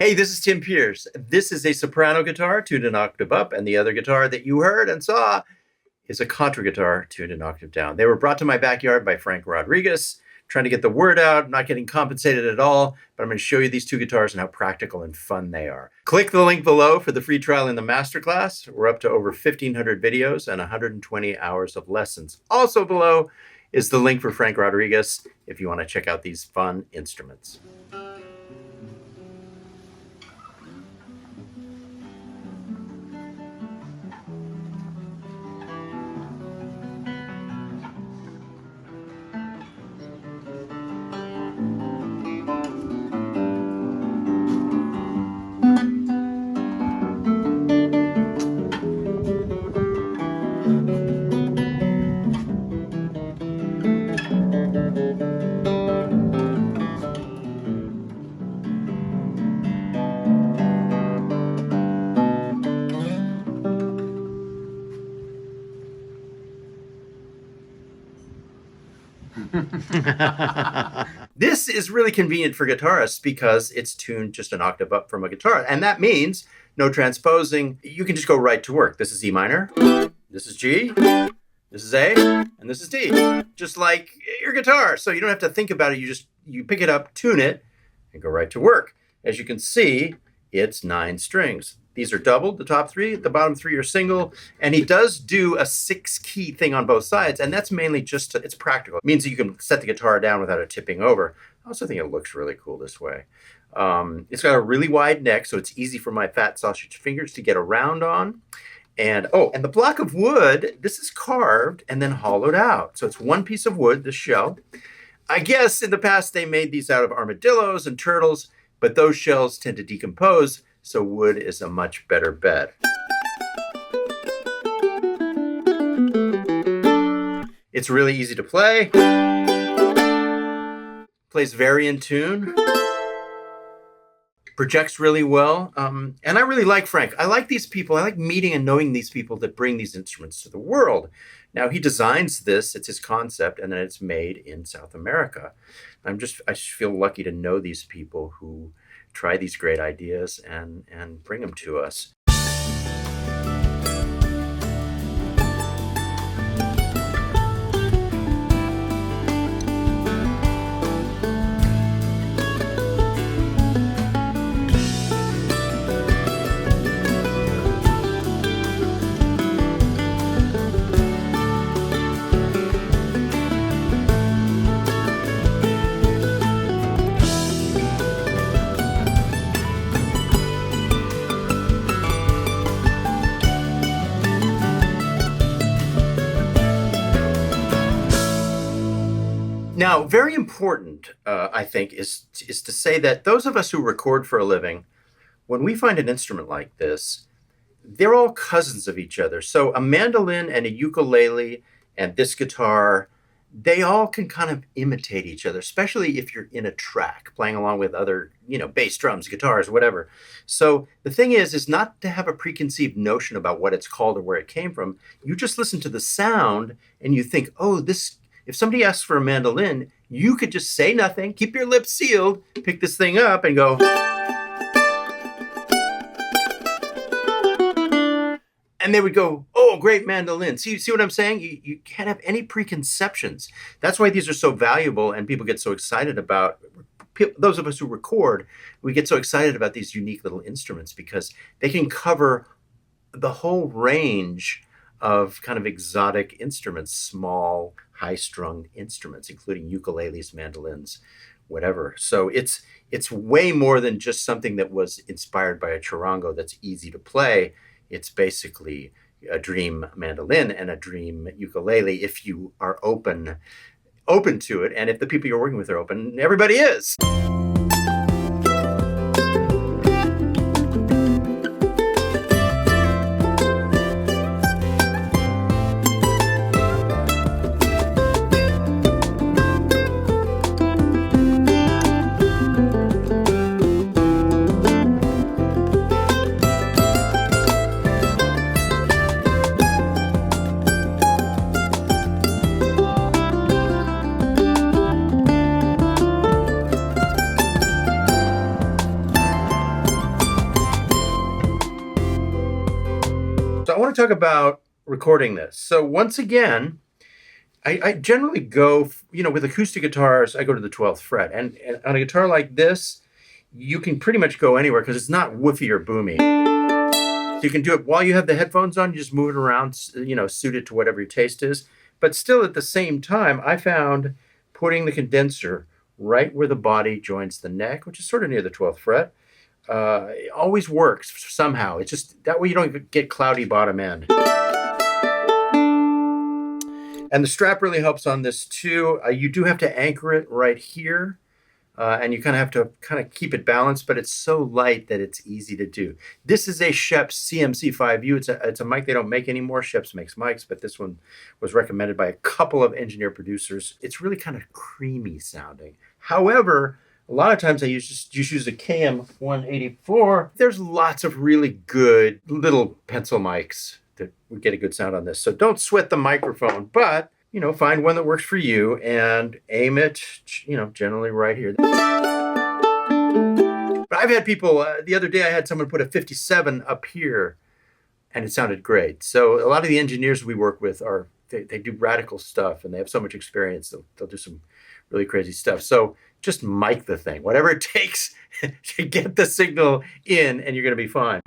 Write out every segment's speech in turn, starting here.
Hey, this is Tim Pierce. This is a soprano guitar tuned an octave up, and the other guitar that you heard and saw is a contra guitar tuned an octave down. They were brought to my backyard by Frank Rodriguez, trying to get the word out, not getting compensated at all, but I'm going to show you these two guitars and how practical and fun they are. Click the link below for the free trial in the masterclass. We're up to over 1,500 videos and 120 hours of lessons. Also below is the link for Frank Rodriguez if you want to check out these fun instruments. This is really convenient for guitarists because it's tuned just an octave up from a guitar. And that means no transposing. You can just go right to work. This is E minor, this is G, this is A, and this is D. Just like your guitar. So you don't have to think about it. You pick it up, tune it, and go right to work. As you can see, it's 9 strings. These are doubled, the top 3, the bottom 3 are single, and he does do a 6-key thing on both sides, and that's mainly just, it's practical. It means that you can set the guitar down without it tipping over. I also think it looks really cool this way. It's got a really wide neck, so it's easy for my fat sausage fingers to get around on. And the block of wood, this is carved and then hollowed out. So it's one piece of wood, this shell. I guess in the past they made these out of armadillos and turtles, but those shells tend to decompose, so wood is a much better bet. It's really easy to play. Plays very in tune. Projects really well. And I really like Frank. I like these people. I like meeting and knowing these people that bring these instruments to the world. Now he designs this, it's his concept, and then it's made in South America. I just feel lucky to know these people who try these great ideas and bring them to us. Now, very important, I think, is to say that those of us who record for a living, when we find an instrument like this, they're all cousins of each other. So a mandolin and a ukulele and this guitar, they all can kind of imitate each other, especially if you're in a track playing along with other, bass, drums, guitars, whatever. So the thing is not to have a preconceived notion about what it's called or where it came from. You just listen to the sound and you think, if somebody asks for a mandolin, you could just say nothing, keep your lips sealed, pick this thing up and go. And they would go, oh, great mandolin. See what I'm saying? You can't have any preconceptions. That's why these are so valuable and people get so excited about, those of us who record, we get so excited about these unique little instruments because they can cover the whole range of kind of exotic instruments, small, high-strung instruments, including ukuleles, mandolins, whatever. So it's way more than just something that was inspired by a charango that's easy to play. It's basically a dream mandolin and a dream ukulele if you are open to it, and if the people you're working with are open. Everybody is. want to talk about recording this. So once again, I generally go, with acoustic guitars, I go to the 12th fret. And on a guitar like this, you can pretty much go anywhere because it's not woofy or boomy. So you can do it while you have the headphones on, you just move it around, suit it to whatever your taste is. But still at the same time, I found putting the condenser right where the body joins the neck, which is sort of near the 12th fret, it always works somehow. It's just that way you don't get cloudy bottom end. And the strap really helps on this too. You do have to anchor it right here. And you kind of have to keep it balanced, but it's so light that it's easy to do. This is a Schoeps CMC5U. It's a mic they don't make anymore. Schoeps makes mics, but this one was recommended by a couple of engineer producers. It's really kind of creamy sounding. However, a lot of times I just use a KM184. There's lots of really good little pencil mics that would get a good sound on this. So don't sweat the microphone, but find one that works for you and aim it, generally right here. But I've had people, the other day I had someone put a 57 up here and it sounded great. So a lot of the engineers we work with they do radical stuff and they have so much experience. They'll do some really crazy stuff. So just mic the thing, whatever it takes to get the signal in, and you're going to be fine.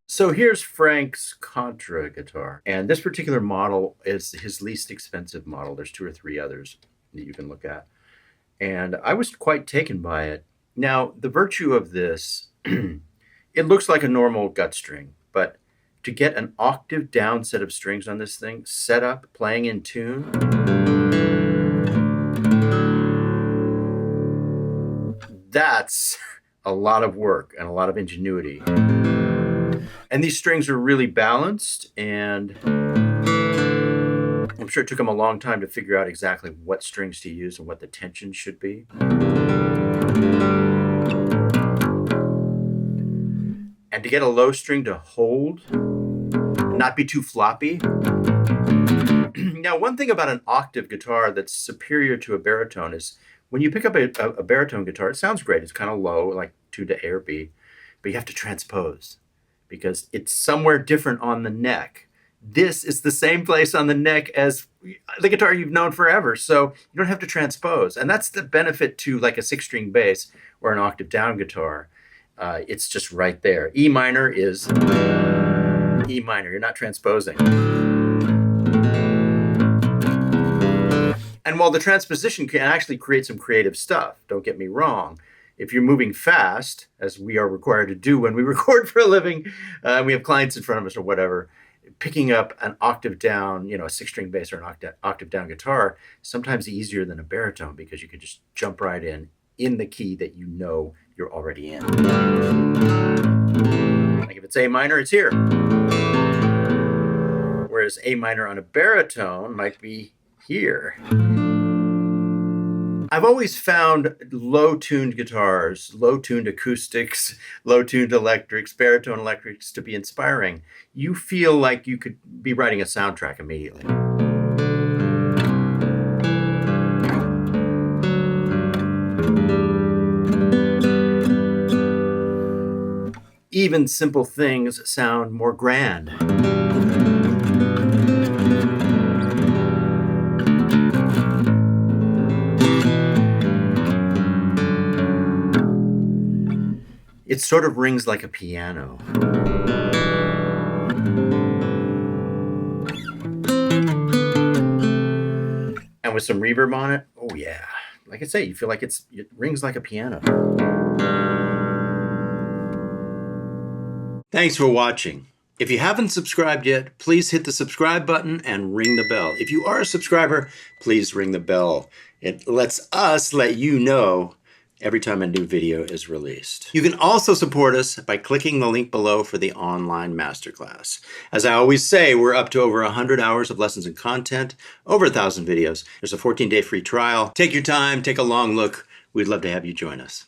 So here's Frank's Contra guitar. And this particular model is his least expensive model. There's 2 or 3 others that you can look at. And I was quite taken by it. Now, the virtue of this, it looks like a normal gut string, but to get an octave down set of strings on this thing, set up, playing in tune, that's a lot of work and a lot of ingenuity. And these strings are really balanced, and I'm sure it took him a long time to figure out exactly what strings to use and what the tension should be. And to get a low string to hold, not be too floppy. Now, one thing about an octave guitar that's superior to a baritone is when you pick up a baritone guitar, it sounds great. It's kind of low, like tuned to A or B, but you have to transpose, because it's somewhere different on the neck. This is the same place on the neck as the guitar you've known forever, so you don't have to transpose. And that's the benefit to like a 6-string bass or an octave down guitar. It's just right there. E minor is E minor. You're not transposing. And while the transposition can actually create some creative stuff, don't get me wrong, if you're moving fast, as we are required to do when we record for a living, and we have clients in front of us or whatever, picking up an octave down, a 6-string bass or an octave down guitar, is sometimes easier than a baritone because you can just jump right in the key that you know you're already in. Like if it's A minor, it's here. Whereas A minor on a baritone might be here. I've always found low-tuned guitars, low-tuned acoustics, low-tuned electrics, baritone electrics to be inspiring. You feel like you could be writing a soundtrack immediately. Even simple things sound more grand. It sort of rings like a piano. And with some reverb on it, oh yeah. Like I say, you feel like it rings like a piano. Thanks for watching. If you haven't subscribed yet, please hit the subscribe button and ring the bell. If you are a subscriber, please ring the bell. It lets us let you know every time a new video is released. You can also support us by clicking the link below for the online masterclass. As I always say, we're up to over 100 hours of lessons and content, over 1,000 videos. There's a 14-day free trial. Take your time, take a long look. We'd love to have you join us.